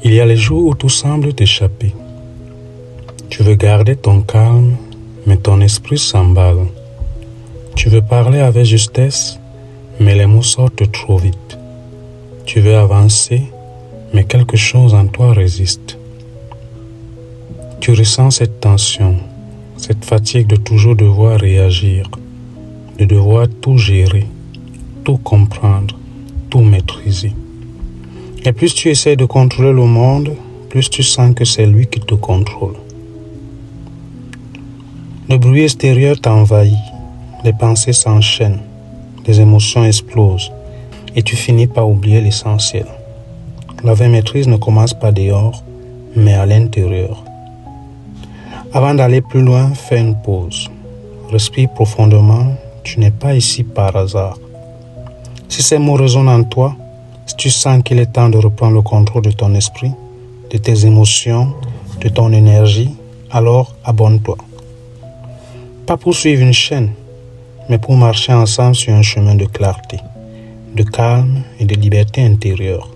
Il y a les jours où tout semble t'échapper. Tu veux garder ton calme, mais ton esprit s'emballe. Tu veux parler avec justesse, mais les mots sortent trop vite. Tu veux avancer, mais quelque chose en toi résiste. Tu ressens cette tension, cette fatigue de toujours devoir réagir, de devoir tout gérer, tout comprendre, tout maîtriser. Et plus tu essaies de contrôler le monde, plus tu sens que c'est lui qui te contrôle. Le bruit extérieur t'envahit, les pensées s'enchaînent, les émotions explosent et tu finis par oublier l'essentiel. La vraie maîtrise ne commence pas dehors, mais à l'intérieur. Avant d'aller plus loin, fais une pause. Respire profondément, tu n'es pas ici par hasard. Si ces mots résonnent en toi, si tu sens qu'il est temps de reprendre le contrôle de ton esprit, de tes émotions, de ton énergie, alors abonne-toi. Pas pour suivre une chaîne, mais pour marcher ensemble sur un chemin de clarté, de calme et de liberté intérieure.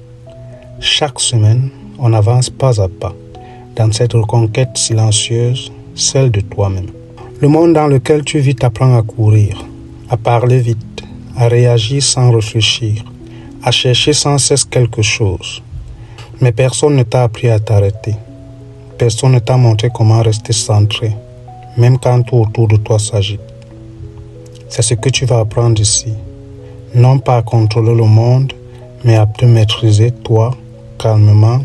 Chaque semaine, on avance pas à pas dans cette reconquête silencieuse, celle de toi-même. Le monde dans lequel tu vis t'apprend à courir, à parler vite, à réagir sans réfléchir, à chercher sans cesse quelque chose. Mais personne ne t'a appris à t'arrêter. Personne ne t'a montré comment rester centré, même quand tout autour de toi s'agite. C'est ce que tu vas apprendre ici. Non pas à contrôler le monde, mais à te maîtriser toi, calmement,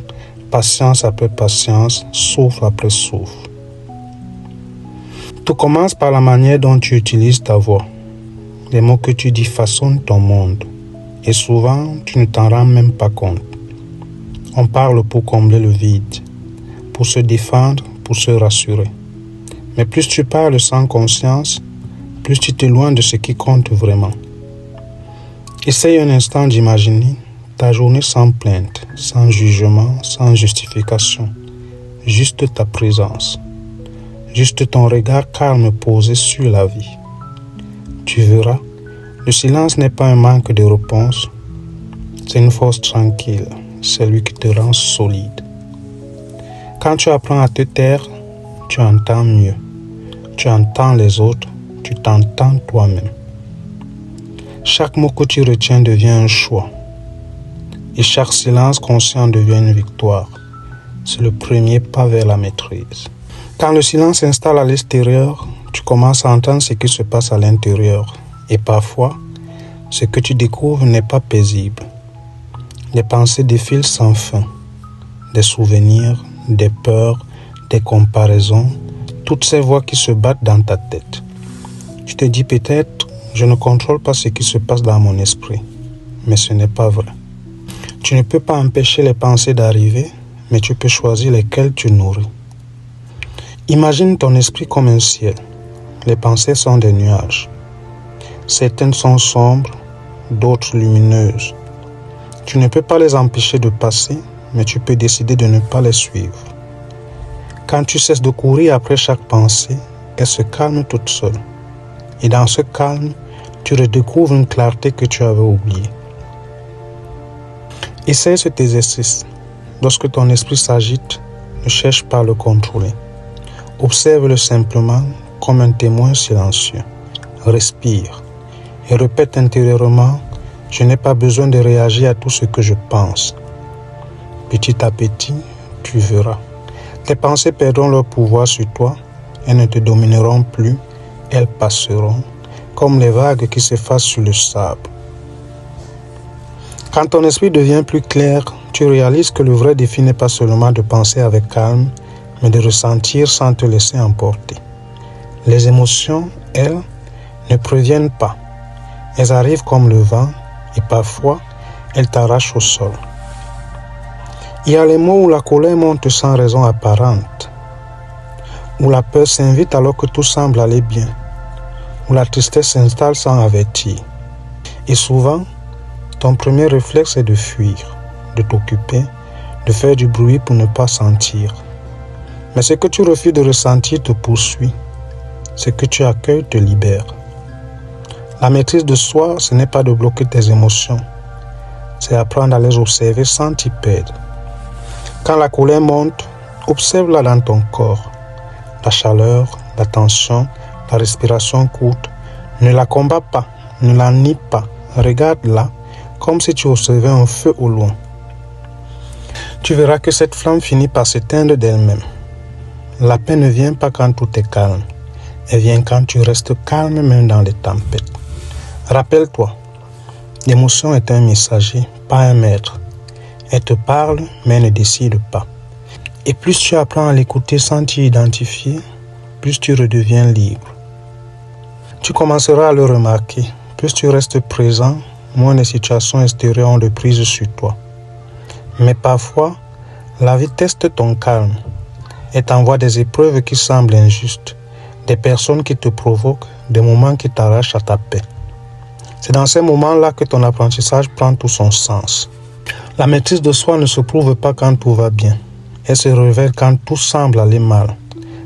patience après patience, souffle après souffle. Tout commence par la manière dont tu utilises ta voix. Les mots que tu dis façonnent ton monde. Et souvent, tu ne t'en rends même pas compte. On parle pour combler le vide, pour se défendre, pour se rassurer. Mais plus tu parles sans conscience, plus tu t'éloignes de ce qui compte vraiment. Essaye un instant d'imaginer ta journée sans plainte, sans jugement, sans justification. Juste ta présence. Juste ton regard calme posé sur la vie. Tu verras, le silence n'est pas un manque de réponse, c'est une force tranquille, c'est lui qui te rend solide. Quand tu apprends à te taire, tu entends mieux. Tu entends les autres, tu t'entends toi-même. Chaque mot que tu retiens devient un choix. Et chaque silence conscient devient une victoire. C'est le premier pas vers la maîtrise. Quand le silence s'installe à l'extérieur, tu commences à entendre ce qui se passe à l'intérieur. Et parfois, ce que tu découvres n'est pas paisible. Les pensées défilent sans fin. Des souvenirs, des peurs, des comparaisons, toutes ces voix qui se battent dans ta tête. Tu te dis peut-être, je ne contrôle pas ce qui se passe dans mon esprit. Mais ce n'est pas vrai. Tu ne peux pas empêcher les pensées d'arriver, mais tu peux choisir lesquelles tu nourris. Imagine ton esprit comme un ciel. Les pensées sont des nuages. Certaines sont sombres, d'autres lumineuses. Tu ne peux pas les empêcher de passer, mais tu peux décider de ne pas les suivre. Quand tu cesses de courir après chaque pensée, elle se calme toute seule. Et dans ce calme, tu redécouvres une clarté que tu avais oubliée. Essaye cet exercice. Lorsque ton esprit s'agite, ne cherche pas à le contrôler. Observe-le simplement comme un témoin silencieux. Respire et répète intérieurement, je n'ai pas besoin de réagir à tout ce que je pense. Petit à petit, tu verras. Tes pensées perdront leur pouvoir sur toi, elles ne te domineront plus, elles passeront, comme les vagues qui s'effacent sur le sable. Quand ton esprit devient plus clair, tu réalises que le vrai défi n'est pas seulement de penser avec calme, mais de ressentir sans te laisser emporter. Les émotions, elles, ne préviennent pas. Elles arrivent comme le vent et parfois, elles t'arrachent au sol. Il y a les mots où la colère monte sans raison apparente, où la peur s'invite alors que tout semble aller bien, où la tristesse s'installe sans avertir. Et souvent, ton premier réflexe est de fuir, de t'occuper, de faire du bruit pour ne pas sentir. Mais ce que tu refuses de ressentir te poursuit. Ce que tu accueilles te libère. La maîtrise de soi, ce n'est pas de bloquer tes émotions. C'est apprendre à les observer sans t'y perdre. Quand la colère monte, observe-la dans ton corps. La chaleur, la tension, la respiration courte. Ne la combats pas, ne la nie pas. Regarde-la comme si tu observais un feu au loin. Tu verras que cette flamme finit par s'éteindre d'elle-même. La paix ne vient pas quand tout est calme. Elle vient quand tu restes calme même dans les tempêtes. Rappelle-toi, l'émotion est un messager, pas un maître. Elle te parle, mais elle ne décide pas. Et plus tu apprends à l'écouter sans t'y identifier, plus tu redeviens libre. Tu commenceras à le remarquer. Plus tu restes présent, moins les situations extérieures ont de prise sur toi. Mais parfois, la vie teste ton calme. Elle t'envoie des épreuves qui semblent injustes, des personnes qui te provoquent, des moments qui t'arrachent à ta paix. C'est dans ces moments-là que ton apprentissage prend tout son sens. La maîtrise de soi ne se prouve pas quand tout va bien. Elle se révèle quand tout semble aller mal.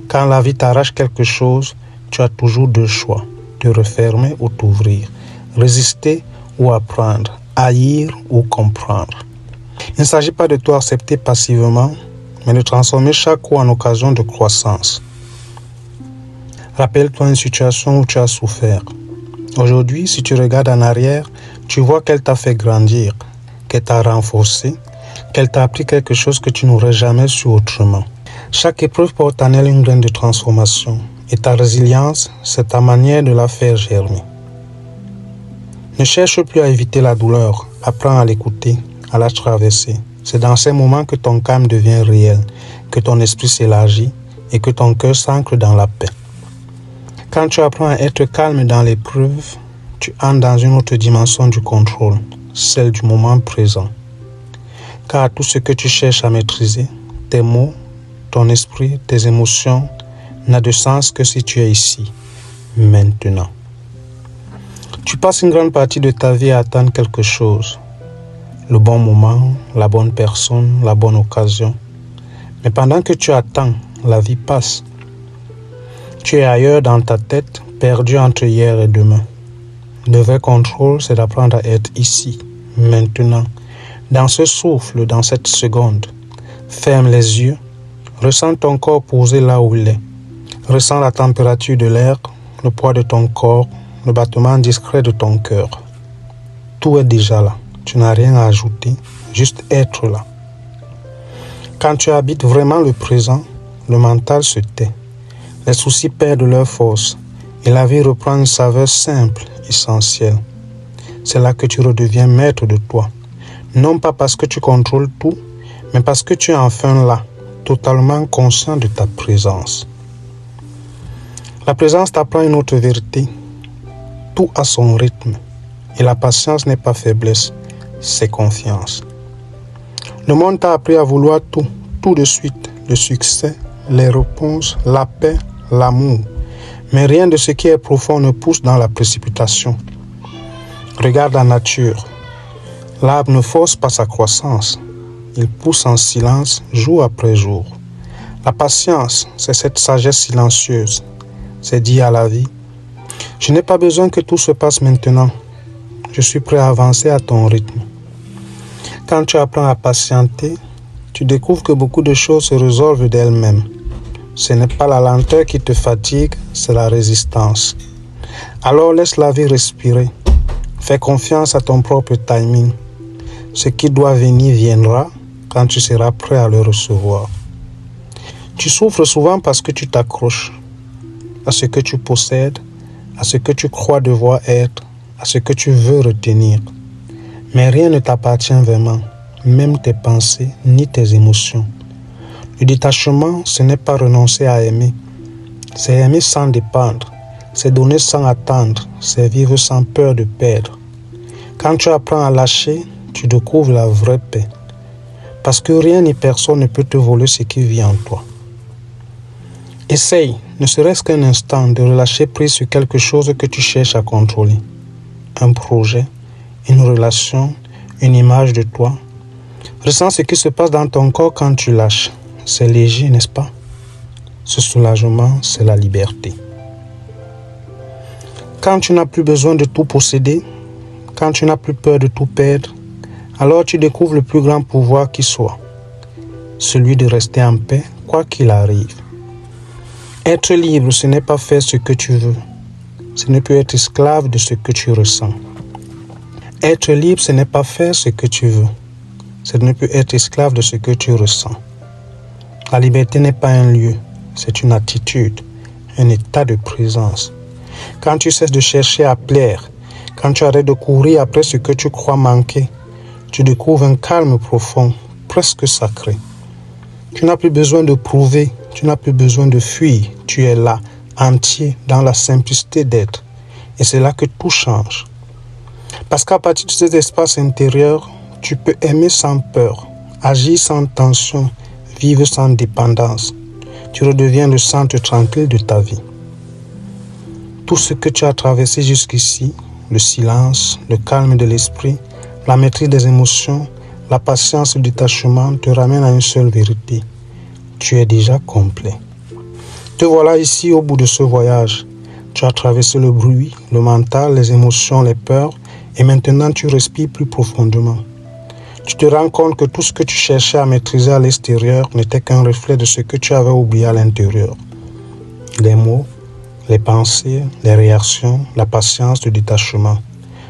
Quand la vie t'arrache quelque chose, tu as toujours deux choix, te refermer ou t'ouvrir, résister ou apprendre, haïr ou comprendre. Il ne s'agit pas de tout accepter passivement, mais de transformer chaque coup en occasion de croissance. Rappelle-toi une situation où tu as souffert. Aujourd'hui, si tu regardes en arrière, tu vois qu'elle t'a fait grandir, qu'elle t'a renforcé, qu'elle t'a appris quelque chose que tu n'aurais jamais su autrement. Chaque épreuve porte en elle une graine de transformation, et ta résilience, c'est ta manière de la faire germer. Ne cherche plus à éviter la douleur, apprends à l'écouter, à la traverser. C'est dans ces moments que ton calme devient réel, que ton esprit s'élargit et que ton cœur s'ancre dans la paix. Quand tu apprends à être calme dans l'épreuve, tu entres dans une autre dimension du contrôle, celle du moment présent. Car tout ce que tu cherches à maîtriser, tes mots, ton esprit, tes émotions, n'a de sens que si tu es ici, maintenant. Tu passes une grande partie de ta vie à attendre quelque chose. Le bon moment, la bonne personne, la bonne occasion. Mais pendant que tu attends, la vie passe. Tu es ailleurs dans ta tête, perdu entre hier et demain. Le vrai contrôle, c'est d'apprendre à être ici, maintenant, dans ce souffle, dans cette seconde. Ferme les yeux, ressens ton corps posé là où il est. Ressens la température de l'air, le poids de ton corps, le battement discret de ton cœur. Tout est déjà là. Tu n'as rien à ajouter, juste être là. Quand tu habites vraiment le présent, le mental se tait. Les soucis perdent leur force et la vie reprend une saveur simple, essentielle. C'est là que tu redeviens maître de toi. Non pas parce que tu contrôles tout, mais parce que tu es enfin là, totalement conscient de ta présence. La présence t'apprend une autre vérité. Tout a son rythme. Et la patience n'est pas faiblesse, c'est confiance. Le monde t'a appris à vouloir tout de suite. Le succès, les réponses, la paix, l'amour. Mais rien de ce qui est profond ne pousse dans la précipitation. Regarde la nature. L'arbre ne force pas sa croissance. Il pousse en silence jour après jour. La patience, c'est cette sagesse silencieuse. C'est dire à la vie, je n'ai pas besoin que tout se passe maintenant. Je suis prêt à avancer à ton rythme. Quand tu apprends à patienter, tu découvres que beaucoup de choses se résolvent d'elles-mêmes. Ce n'est pas la lenteur qui te fatigue, c'est la résistance. Alors laisse la vie respirer. Fais confiance à ton propre timing. Ce qui doit venir viendra quand tu seras prêt à le recevoir. Tu souffres souvent parce que tu t'accroches à ce que tu possèdes, à ce que tu crois devoir être, à ce que tu veux retenir. Mais rien ne t'appartient vraiment, même tes pensées ni tes émotions. Le détachement, ce n'est pas renoncer à aimer. C'est aimer sans dépendre. C'est donner sans attendre. C'est vivre sans peur de perdre. Quand tu apprends à lâcher, tu découvres la vraie paix. Parce que rien ni personne ne peut te voler ce qui vit en toi. Essaye, ne serait-ce qu'un instant, de relâcher prise sur quelque chose que tu cherches à contrôler. Un projet, une relation, une image de toi. Ressens ce qui se passe dans ton corps quand tu lâches. C'est léger, n'est-ce pas? Ce soulagement, c'est la liberté. Quand tu n'as plus besoin de tout posséder, quand tu n'as plus peur de tout perdre, alors tu découvres le plus grand pouvoir qui soit. celui de rester en paix quoi qu'il arrive. Être libre, ce n'est pas faire ce que tu veux. Ce n'est plus être esclave de ce que tu ressens. Être libre, ce n'est pas faire ce que tu veux. Ce n'est plus être esclave de ce que tu ressens. La liberté n'est pas un lieu, c'est une attitude, un état de présence. Quand tu cesses de chercher à plaire, quand tu arrêtes de courir après ce que tu crois manquer, tu découvres un calme profond, presque sacré. Tu n'as plus besoin de prouver, tu n'as plus besoin de fuir. Tu es là, entier, dans la simplicité d'être. Et c'est là que tout change. Parce qu'à partir de cet espace intérieur, tu peux aimer sans peur, agir sans tension, vivre sans dépendance. Tu redeviens le centre tranquille de ta vie. Tout ce que tu as traversé jusqu'ici, le silence, le calme de l'esprit, la maîtrise des émotions, la patience et le détachement te ramènent à une seule vérité. Tu es déjà complet. Te voilà ici au bout de ce voyage. Tu as traversé le bruit, le mental, les émotions, les peurs, et maintenant tu respires plus profondément. Tu te rends compte que tout ce que tu cherchais à maîtriser à l'extérieur n'était qu'un reflet de ce que tu avais oublié à l'intérieur. Les mots, les pensées, les réactions, la patience, le détachement.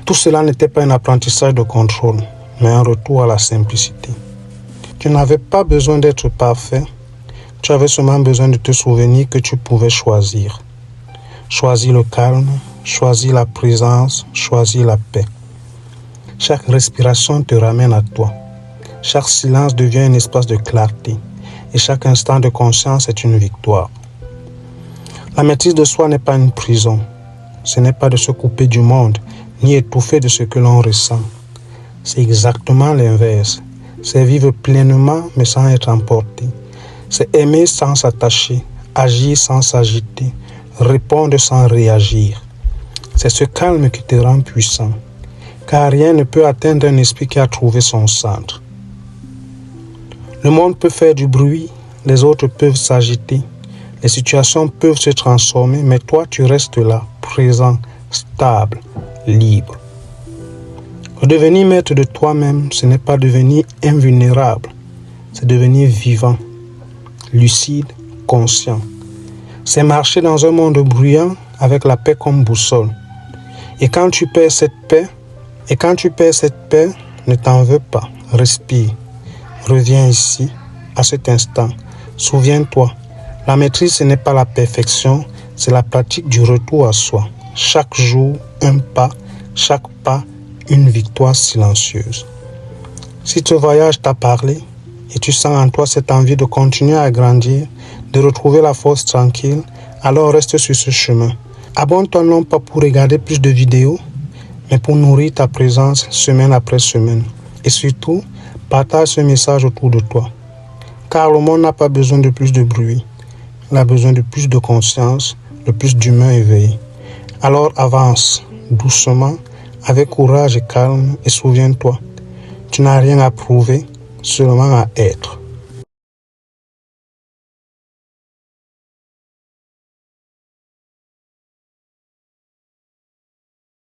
Tout cela n'était pas un apprentissage de contrôle, mais un retour à la simplicité. Tu n'avais pas besoin d'être parfait. Tu avais seulement besoin de te souvenir que tu pouvais choisir. Choisir le calme, choisir la présence, choisir la paix. Chaque respiration te ramène à toi. Chaque silence devient un espace de clarté. Et chaque instant de conscience est une victoire. La maîtrise de soi n'est pas une prison. Ce n'est pas de se couper du monde, ni étouffer de ce que l'on ressent. C'est exactement l'inverse. C'est vivre pleinement mais sans être emporté. C'est aimer sans s'attacher, agir sans s'agiter, répondre sans réagir. C'est ce calme qui te rend puissant, car rien ne peut atteindre un esprit qui a trouvé son centre. Le monde peut faire du bruit, les autres peuvent s'agiter, les situations peuvent se transformer, mais toi tu restes là, présent, stable, libre. Redevenir maître de toi-même, ce n'est pas devenir invulnérable, c'est devenir vivant, lucide, conscient. C'est marcher dans un monde bruyant avec la paix comme boussole. Et quand tu perds cette paix, ne t'en veux pas, respire. Reviens ici, à cet instant. Souviens-toi, la maîtrise ce n'est pas la perfection, c'est la pratique du retour à soi. Chaque jour, un pas, chaque pas, une victoire silencieuse. Si ce voyage t'a parlé et tu sens en toi cette envie de continuer à grandir, de retrouver la force tranquille, alors reste sur ce chemin. Abonne-toi non pas pour regarder plus de vidéos, mais pour nourrir ta présence semaine après semaine. Et surtout, partage ce message autour de toi. Car le monde n'a pas besoin de plus de bruit. Il a besoin de plus de conscience, de plus d'humains éveillés. Alors avance, doucement, avec courage et calme, et souviens-toi, tu n'as rien à prouver, seulement à être.